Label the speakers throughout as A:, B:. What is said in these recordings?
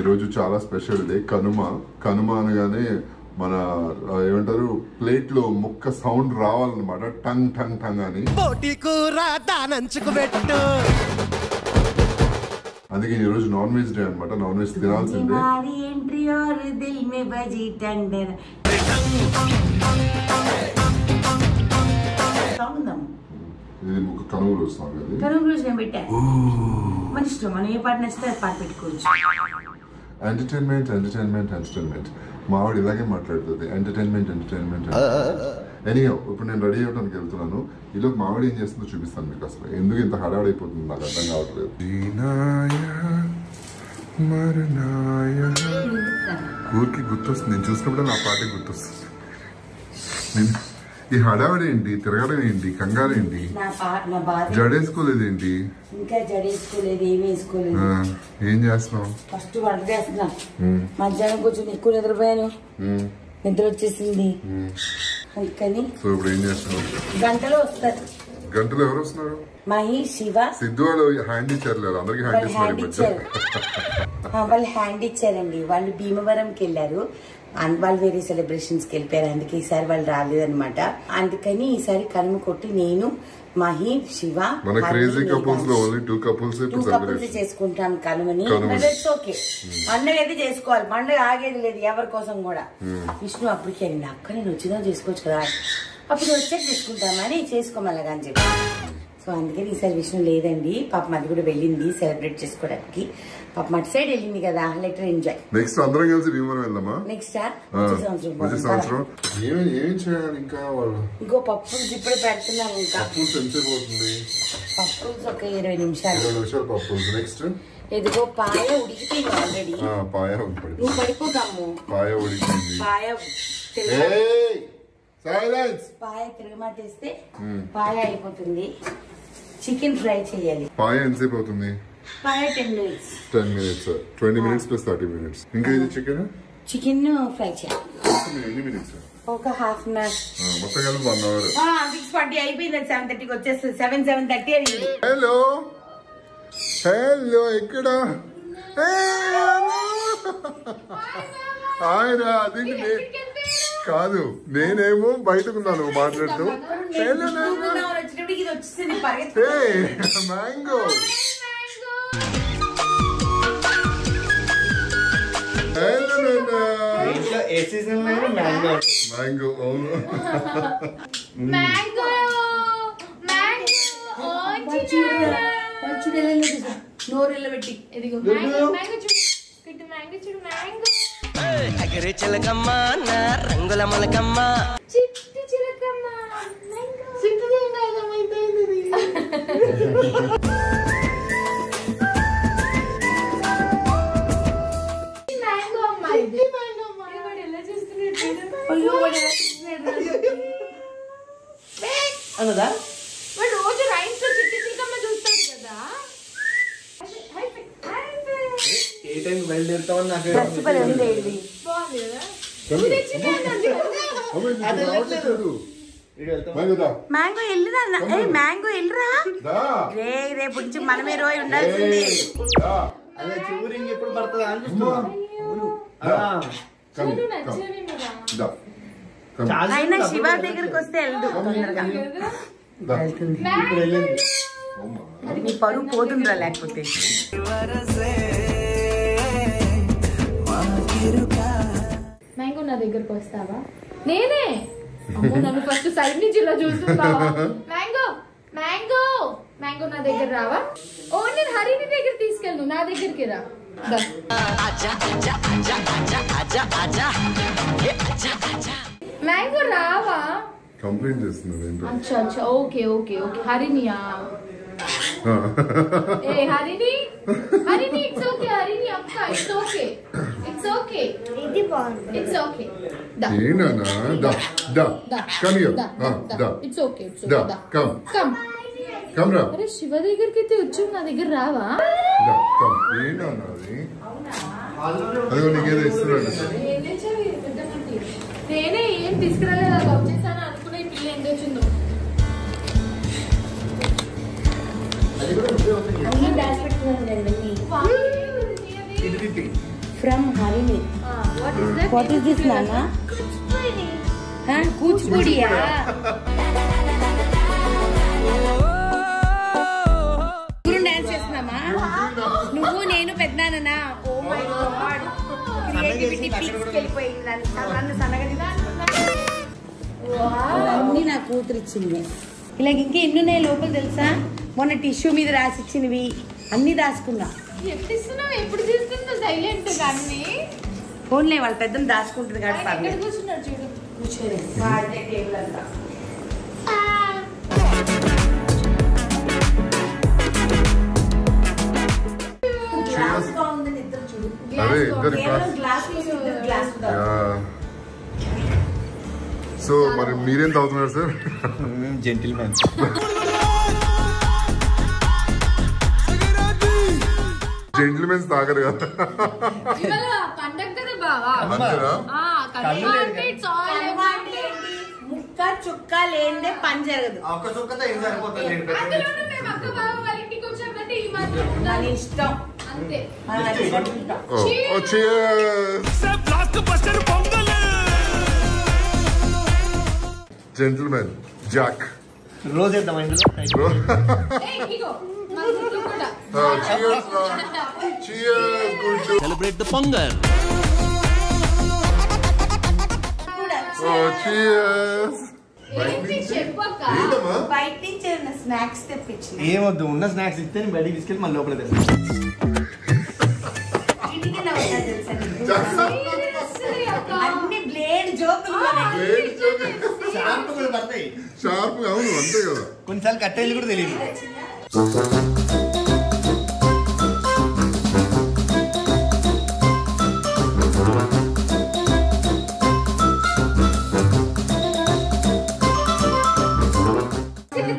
A: ఈరోజు చాలా special day, Kanuma అనగానే మన ఏమంటారు ప్లేట్ లో ముక్క సౌండ్ రావాలన్నమాట, టంగ్ టంగ్ టంగ్ అని. అందుకే ఈ రోజు నాన్ వెజ్ డే అనమాట, నాన్ వెజ్ తినాల్సిందే. ఇది ముక్క కనుమ రోజు సాంగ్, అది
B: కనుమ రోజు నేను పెట్టాను. మన ఇష్టం, మనం ఏ పాట నచ్చితే అది పాట పెట్టుకోవచ్చు.
A: ఎంటర్టైన్మెంట్ ఎంటర్టైన్మెంట్ ఎంటర్టైన్మెంట్, మావాడు ఇలాగే మాట్లాడుతుంది, ఎంటర్టైన్మెంట్ ఎంటర్టైన్మెంట్. ఎనీహో ఇప్పుడు నేను రెడీ అవ్వడానికి వెళ్తున్నాను. ఈలోపు మావాడు ఏం చేస్తుందో చూపిస్తాను మీకు. అసలు ఎందుకు ఇంత హడావైపోతుంది నాకు అర్థం కావట్లేదు. ఊరికి గుర్తొస్తుంది, నేను చూసినప్పుడు నా పాటే గుర్తొస్తుంది. ఈ హడావిడి ఏంటి, తిరగడం ఏంటి, కంగారు ఏంటి, జడేసుకోలేదు ఏంటి,
B: ఇంకా జడేసుకోలేదు, ఏమి వేసుకోలేదు.
A: ఏం చేస్తున్నావు?
B: ఫస్ట్ వంట చేస్తున్నా. మధ్యాహ్నం కొంచెం ఎక్కువ నిద్రపోయాను, నిద్ర వచ్చేసింది. అందుకని
A: ఇప్పుడు ఏం చేస్తున్నావు?
B: గంటలో వస్తారు.
A: గంటలో ఎవరు వస్తున్నారు?
B: మహి, శివ.
A: సిద్ధు వాళ్ళు హ్యాండ్ ఇచ్చారు, అందరికి హ్యాండ్ ఇచ్చారు.
B: వాళ్ళు హ్యాండ్ ఇచ్చారండి. వాళ్ళు భీమవరంకి వెళ్ళారు, వాళ్ళు వేరే సెలబ్రేషన్స్ కి వెళ్ళిపోయారు. అందుకే ఈసారి వాళ్ళు రాలేదన్నమాట. అందుకని ఈసారి కనుమ కొట్టి నేను, మహి, శివ,
A: టూ కపుల్స్
B: చేసుకుంటాం కనుమని. ఓకే, పండుగ అయితే చేసుకోవాలి, పండుగ ఆగేది లేదు ఎవరి కోసం కూడా. విష్ణు అప్పటికి అండి, అక్క నేను వచ్చినా చేసుకోవచ్చు కదా, అప్పుడు వచ్చాక చేసుకుంటామని చేసుకోమలగాని చెప్పి. సో అందుకని ఈసారి విష్ణు లేదండి. పాప అది కూడా వెళ్ళింది సెలబ్రేట్ చేసుకోవడానికి. పాప మటు సైడ్ వెళ్ళింది కదా, లెటర్ ఎంజాయ్.
A: నెక్స్ట్ అందరం కలిసి భీమవరం వెళ్దామా?
B: నెక్స్ట్
A: సంవత్సరం ఏం చేయాలి ఇంకా? వాళ్ళు
B: ఇంకో పప్పులు ఇప్పుడే పెడుతున్నాను. ఇంకా పప్పులు ఒక 20 నిమిషాలు
A: పప్పులు. నెక్స్ట్
B: ఎదుగో పాయ ఉడికిపోయింది ఆల్రెడీ. నువ్వు పడిపోతాము.
A: పాయ ఉడికింది.
B: పాయ తిరగమాటేస్తే పాయ అయిపోతుంది. చికెన్ ఫ్రై చేయాలి.
A: పాయ ఎంతసేపు అవుతుంది?
B: పాయ 10 minutes.
A: 10 minutes, 20 minutes plus 30 minutes. ఇంకా ఇది చికెన్
B: ఫ్రై చేయాలి.
A: ఎన్ని మినిట్స్?
B: ఒక హాఫ్ అన్ అవర్.
A: మొత్తం కలిపి 1 hour.
B: 6:40 అయిపోయింది. 7:30కి వచ్చేస్తుంది. 7:30 అయింది.
A: హలో ఎక్కడ? కాదు, నేనేమో బయటకున్నాను మాట్లాడుతూ. మ్యాంగో మ్యాంగో అవును.
B: నోరెళ్ళ పెట్టి
C: చిలకమ్మ రంగుల మొలకమ్మ
B: అన్నదా
D: రోజు రైన్స్ లో చిట్టి చిలకమ్మ చూస్తాడు కదా.
E: ఏ టైం బయలుదేరుతామని నాకు
B: మ్యాంగో వెళ్ళిరా. మ్యాంగో వెళ్ళిరా. రేపు నుంచి మనమే రోజు ఉండాల్సింది.
E: ఎప్పుడు పడుతుంది అని
B: అయినా శివ దగ్గరికి వస్తే వెళ్దు తొందరగా. నీ పరువు పోతుందిరా లేకపోతే.
D: మ్యాంగో నా దగ్గరకు వస్తావా? నేనే నన్ను ఫస్ట్ సైడ్ నుంచి ఇలా చూస్తున్నావా? మ్యాంగో మ్యాంగో మ్యాంగో నా దగ్గర రావా? ఓ నేను హరిని దగ్గర తీసుకెళ్ళు, నా దగ్గరికి రా. మ్యాంగో రావా?
A: కంప్లైంట్ చేస్తున్నారు.
D: అచ్చా అచ్చా ఓకే ఓకే ఓకే. హరినియా? ఏ హరిని హరిని ఇట్స్ ఓకే. హరిని అక్క ఇట్స్ ఓకే ఇట్స్ ఓకే. ఇది బాగుంది. It's okay. It's okay come రా. అరే శివ దగ్గరికి అయితే వచ్చి నా దగ్గర రావా? నేనే ఏం తీసుకురాలేదు, అది వచ్చేసాను అనుకున్న ఈ పిల్ల ఎంత వచ్చిందో.
B: From Harini. What is this నాన్న? కూచిపూడియా? డాన్స్ చేస్తున్నామా నువ్వు నేను పెద్దనా? ఓ మై గాడ్, క్రియేటివిటీ పీక్స్కి వెళ్ళిపోయింది. నన్ను సన్నగా అన్ని నా కూతురు ఇచ్చింది. ఇలాగ ఇంకా ఎన్నున్నాయి లోపల తెలుసా? మొన్న టిష్యూ మీద రాసిచ్చినవి అన్ని దాచుకున్నా.
D: ఎప్పుడు తీసుకుంటా సైలెంట్ గాని
B: ఫోన్లే వాళ్ళ పెద్దని దాచుకుంటుంది కాబట్టి
D: కూర్చున్నాడు చూడు.
B: కూర్చోలేదు టేబుల్ అంతా.
A: సో మరి మీరేం తాగుతున్నారు సార్?
E: జెంటిల్మెన్.
A: జెంటిల్మెన్స్ తాగరు కదా.
B: ముక్క చుక్క లేదే పని జరగదు.
E: ఒక్క చుక్కతో ఏం సరిపోతుంది?
B: ఇష్టం
D: అంతే.
A: జెంటిల్మెన్ జాక్
E: రోజు వేద్దాం ఇందులో.
C: Celebrate the pongal.
B: బయట నుంచి స్నాక్స్ తెప్పించింది.
E: ఏమొద్దు, ఉన్న స్నాక్స్ ఇస్తే నేను బయటికి తీసుకెళ్ళి మళ్ళీ లోపల తెస్తాను.
B: అన్ని బ్లేడ్ జోకులు
A: షార్ప్. అవును అంతే కదా.
E: కొన్నిసార్లు కట్టేది కూడా తెలియదు.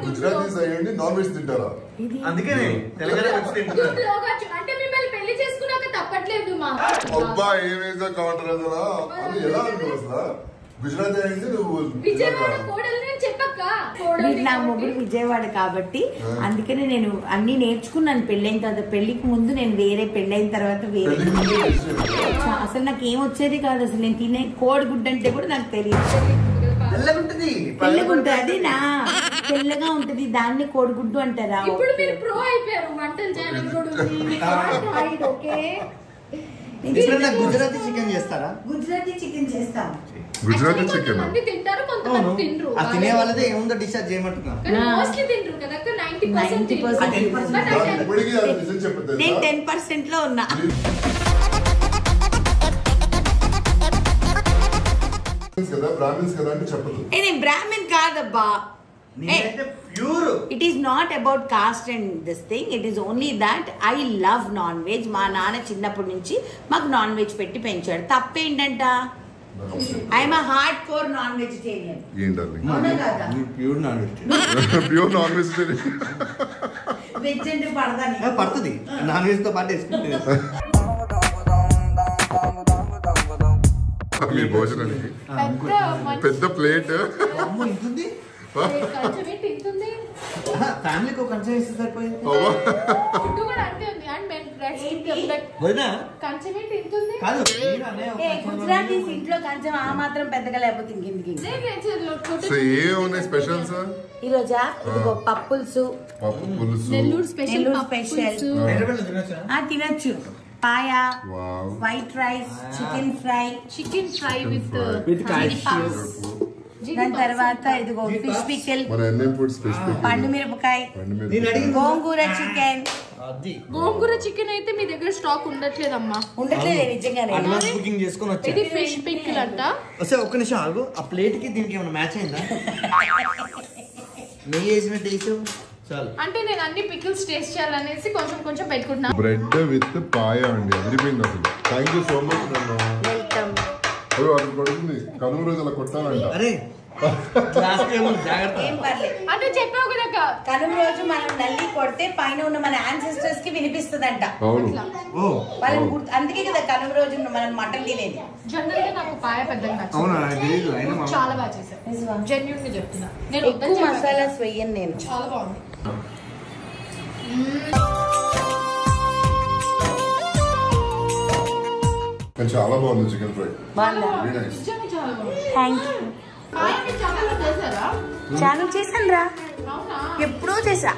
A: గుజరాతీస్ అయ్యండి నాన్ వెజ్ తింటారా?
E: అందుకే తెలంగాణ
D: అంటే మిమ్మల్ని పెళ్లి చేసుకున్నాక తప్పట్లేదు మా
A: అబ్బా ఏమేసా కౌంటర్ అసలు అది ఎలా అంటావు అసలు? గుజరాతీ అయ్యండి నువ్వు
D: విజయవాడ కోడలు చెప్పక్క.
B: నా మొగుడు విజయవాడ కాబట్టి అందుకనే నేను అన్ని నేర్చుకున్నాను పెళ్ళైన తర్వాత. పెళ్లికి ముందు నేను వేరే, పెళ్ళైన తర్వాత వేరే. అసలు నాకు ఏం వచ్చేది కాదు. అసలు నేను తినే కోడిగుడ్డు అంటే కూడా నాకు తెలియదు. తెల్లగా ఉంటుంది, అది నా తెల్లగా ఉంటది, దాన్ని కోడిగుడ్డు అంటారా?
D: ఇప్పుడు మీరు ప్రో అయిపోయారు వంటలు చేయడం కూడా. ఓకే,
E: గుజరాతీ చికెన్ చేస్తారా?
B: గుజరాతీ చికెన్ చేస్తాం.
A: గుజరాతీ చికెన్
D: తింటారు, కొంతమంది తినరు.
E: తినే వాళ్ళదే ఏముందో డిష్ చేయమంటున్నా.
D: మోస్ట్లీ తినరు కదా, 90%.
B: నేను 10% లో ఉన్నా.
A: బ్రాహ్మిన్స్ కదా అంటే చెప్పదు.
B: నేను బ్రాహ్మణ్ కాదబ్బా. It is not about caste and this thing. It is only that I love non-veg. మా నాన్న చిన్నప్పటి నుంచి మాకు నాన్ వెజ్ పెట్టి పెంచాడు. తప్పేంటంట? I'm hard core non vegetarian.
E: Pure non vegetarian.
A: Pure non vegetarian.
B: Veg అంటే పడదా?
E: పడుతుంది, నాన్ వెజ్ తో పాటు వేసుకుంటే.
A: మీ భోజనానికి పెద్ద ప్లేట్.
E: ఫ్యామిలీకి ఒక కంచెం ఇస్తే సరిపోయింది.
B: గుజరాతీస్ ఇంట్లో కంచెం ఆ మాత్రం పెద్దగా లేకపోతే ఇంకెందుకు?
A: స్పెషల్స్
B: ఈ రోజా ఇదిగో పప్పులుసు, నెల్లూరు స్పెషల్ తినొచ్చు. Paya, white rice, chicken fry with దాని తర్వాత ఇదిగో ఫిష్ పికిల్, పండు మిరపకాయ, గోంగూర చికెన్.
D: గోంగూర చికెన్ అయితే మీ దగ్గర స్టాక్ ఉండట్లేదమ్మా?
B: ఉండట్లేదు నిజంగానే.
E: బుకింగ్ చేసుకుని వచ్చి.
D: ఇది ఫిష్ పికిల్ అంట.
E: ఒక్క నిమిషం ఆగు, ఆ ప్లేట్ కి దీనికి ఏమైనా మ్యాచ్ అయిందా? నెయ్యి వేసినట్టు వేసావు చాలు.
D: అంటే నేను అన్ని పికిల్స్ టేస్ట్ చేయాలనేసి కొంచెం కొంచెం పెట్టుకుంటున్నా.
A: బ్రెడ్ విత్ పాయ అండి, అదిరిపోయింది అసలు. Thank you so much.
B: Welcome.
A: అది పడుతుంది కనుమ రోజు అలా కొట్టాలంట.
E: అరే
D: అంటే చెప్పావు కదా,
B: కనుమ రోజు మనం నల్లి కొడితే పైన ఉన్న మన యాన్సెస్టర్స్ కి వినిపిస్తుందంట. వాళ్ళని అందుకే కదా కనుమ రోజు మనం మటన్ తినేది.
D: జనరల్ గా నాకు పాయ పెద్దగా నచ్చింది, చాలా బాగా చేశారు. జెన్యూన్ గా చెప్తున్నా, నేను
B: ఎక్కువ మసాలాస్ వెయ్యను నేను.
D: చాలా బాగుంది.
A: కానీ చాలా బాగుంది చికెన్ ఫ్రై.
B: బాగుందా?
A: Very nice.
D: నిజంగా చాలా బాగుంది.
B: Thank you.
D: ఛానల్ చేశారా?
B: ఛానల్ చేశాను రా,
D: అవునా?
B: ఎప్పుడో చేసా.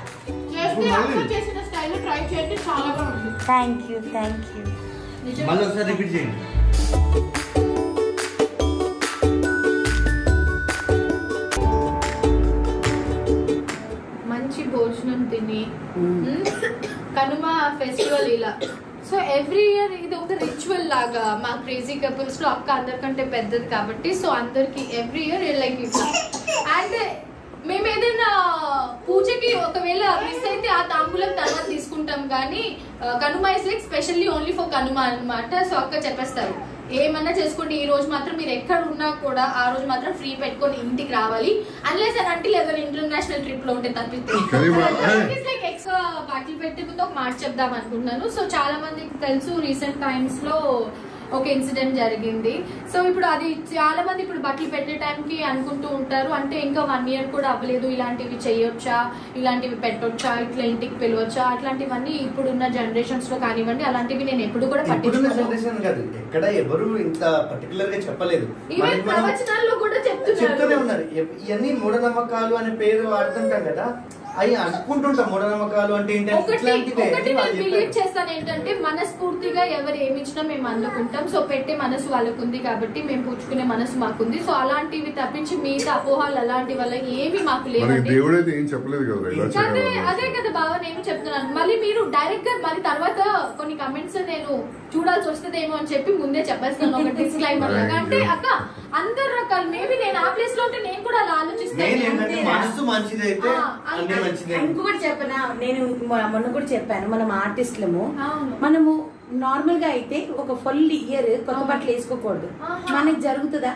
D: చేస్తే అక్క చేసిన స్టైల్ ట్రై చేయండి, చాలా బాగుంది.
B: Thank you, thank you.
D: నిజంగా
E: మళ్ళీ ఒకసారి రిపీట్ చేయండి.
D: మంచి భోజనం తిని కనుమ ఫెస్టివల్ ఇలా. సో ఎవ్రీ ఇయర్ ఇది ఒక రిచువల్ లాగా మా క్రేజీ కపుల్స్ లో అక్క అందరికంటే పెద్దది కాబట్టి సో అందరికి ఎవ్రీ ఇయర్ లైక్ ఇట్లా. అండ్ మేము ఏదైనా పూజకి ఒకవేళ మిస్ అయితే ఆ తాంబూలం తర్వాత తీసుకుంటాం, కానీ Kanuma is like specially only for Kanuma అనమాట. సో అక్క చెప్పేస్తారు ఏమన్నా చేసుకోండి, ఈ రోజు మాత్రం మీరు ఎక్కడ ఉన్నా కూడా ఆ రోజు మాత్రం ఫ్రీ పెట్టుకొని ఇంటికి రావాలి, అన్లెస్ అని అంటే లేదా ఇంటర్నేషనల్ ట్రిప్ లో ఉంటే తప్పితే. లైక్ ఎక్స్ట్రా బాటిల్ పెట్టి ముందు ఒక మాట చెప్దాం అనుకుంటున్నాను. సో చాలా మందికి తెలుసు రీసెంట్ టైమ్స్ లో ఒక ఇన్సిడెంట్ జరిగింది. సో ఇప్పుడు అది చాలా మంది ఇప్పుడు బట్టలు పెట్టే టైంకి అనుకుంటూ ఉంటారు, అంటే ఇంకా 1 year కూడా అవ్వలేదు, ఇలాంటివి చేయొచ్చా, ఇలాంటివి పెట్టొచ్చా, ఇట్లా ఇంటికి పిలవచ్చా, అట్లాంటివన్నీ ఇప్పుడున్న జనరేషన్స్ లో కానివ్వండి అలాంటివి నేను ఎప్పుడు కూడా
E: పట్టించుకోలేదు. ఎక్కడ ఎవరు ఇంత పర్టికులర్ గా చెప్పలేదు,
D: ఈవెన్ ప్రవచనాల్లో కూడా
E: చెప్తూనే ఉన్నారు. ఇవన్నీ మూఢనమ్మకాలు అనే పేరు వాడుతుంటాం కదా, అవి అనుకుంటుంటాం. మూఢనమ్మకాలు అంటే
D: ఒకటి నేను బిలీవ్ చేస్తాను ఏంటంటే మనస్ఫూర్తిగా ఎవరు ఏమి ఇచ్చినా మేము అందుకుంటాం. సో పెట్టే మనసు వాళ్ళకు ఉంది కాబట్టి మేము పుచ్చుకునే మనసు మాకుంది. సో అలాంటివి తప్పించి మిగతా అపోహాలు అలాంటి వల్ల ఏమి మాకు లేవండి. అదే కదా బాగా నేను చెప్తున్నాను. మళ్ళీ మీరు డైరెక్ట్ గా మళ్ళీ తర్వాత కొన్ని కమెంట్స్ నేను చూడాల్సి వస్తుందేమో అని చెప్పి ముందే చెప్పేస్తాను ఒక డిస్క్లైమర్ లాగా. అంటే అక్క అందరు రకాలు మేబీ నేను ఆ ప్లేస్ లో ఉంటే నేను కూడా అలా ఆలోచిస్తాను.
B: ఇంకొకటి చెప్పనా, నేను మొన్న కూడా చెప్పాను, మనం ఆర్టిస్టులము మనము నార్మల్ గా అయితే ఒక ఫుల్ ఇయర్ కొత్త బట్టలు వేసుకోకూడదు. మనకి జరుగుతుందా?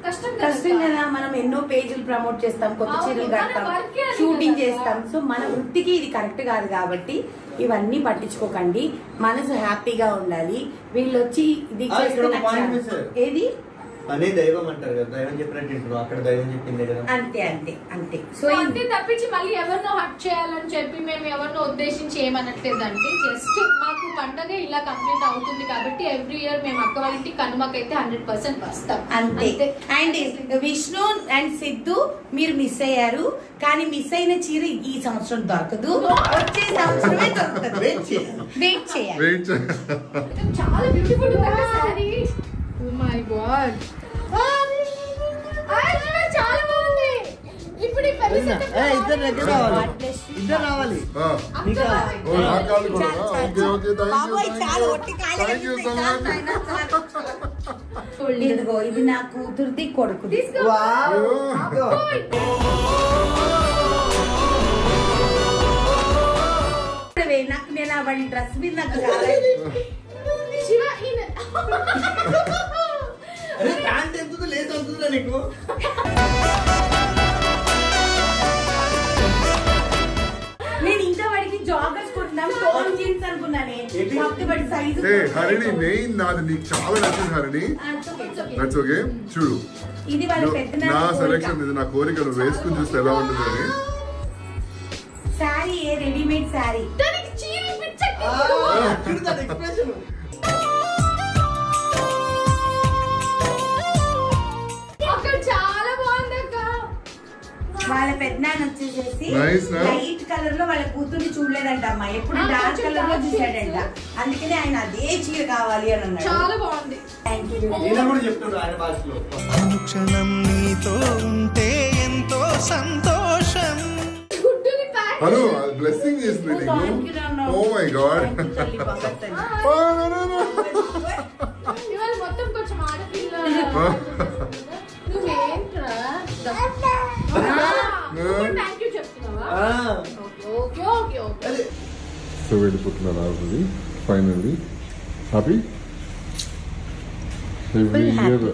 B: కష్టం కదా. మనం ఎన్నో పేజీలు ప్రమోట్ చేస్తాం, కొత్త చీరలు కడతాం, షూటింగ్ చేస్తాం. సో మన వృత్తికి ఇది కరెక్ట్ కాదు కాబట్టి ఇవన్నీ పట్టించుకోకండి, మనసు హ్యాపీగా ఉండాలి. వీళ్ళు వచ్చి ఇది ఏది
E: అనే దైవం అంటారు కదా, దైవం చెప్పినట్టు అక్కడ దైవం చెప్పిందే కదా.
B: అంతే అంతే అంతే.
D: సో అంతే తప్పించి మళ్ళీ ఎవరినో హర్ట్ చేయాలని చెప్పి మేము ఎవరినో ఉద్దేశించి ఏమనట్లేదండి. జస్ట్ మాకు పండగ ఇలా కంప్లీట్ అవుతుంది కాబట్టి ఎవ్రీ ఇయర్ మేము అక్క వాళ్ళ ఇంటికి కనుమకైతే 100% వస్తాం
B: అంతే. అండ్ విష్ణు అండ్ సిద్ధు మీరు మిస్ అయ్యారు, కానీ మిస్ అయిన చీర ఈ సంవత్సరం దొరకదు, వచ్చే సంవత్సరమే దొరుకుతుంది. వెయిట్ చేయాలి.
D: చాలా బ్యూటిఫుల్ ఉంది సారీ. ఓ మై గాడ్, చాలా బాగుంది. ఇప్పుడు
E: ఇద్దరు రావాలి.
B: ఇదిగో ఇది నా కూతురుది కొడుకుది. నాకు నేను వాడి డ్రెస్ మీద నాకు
E: నీకు
B: నేను ఇంకా వాడికి జాగర్స్ కొట్టినాను, టోన్ జీన్స్ అనుకున్నానే.
A: హరిణి మెయిన్ నాది నీకు చాలా నచ్చింది హరిణి. That's okay. చూడు
B: ఇది వాళ్ళ పెద్ద
A: నా సెలక్షన్, ఇది నా కోరిక, నువ్వు వేసుకుని చూస్తే ఎలా ఉంటుంది అని.
B: Sorry readymade sorry.
D: చాలా బాగుంది అక్క.
B: వాళ్ళ పెద్దనాన్న వచ్చేసేసి లైట్ కలర్ లో వాళ్ళ కూతుర్ని చూడలేదంట అమ్మా, ఎప్పుడు డార్క్ కలర్ లో చూసాడంట. అందుకనే ఆయన అదే చీర కావాలి అని అన్నాడు.
D: చాలా బాగుంది.
B: Thank you.
F: అనుక్షణం నీతో ఉంటే ఎంతో సంతోషం.
A: హలో బ్లెస్సింగ్ చేసింది నీకు. Oh my god.
D: ఇవాళ మొత్తం కొంచెం ఆడపిల్ల. నువ్వేంట్రా థ్యాంక్ యూ చెప్తున్నావా? Okay okay okay.
A: సో వెళ్ళిపోతున్నారు already. Finally happy. Every year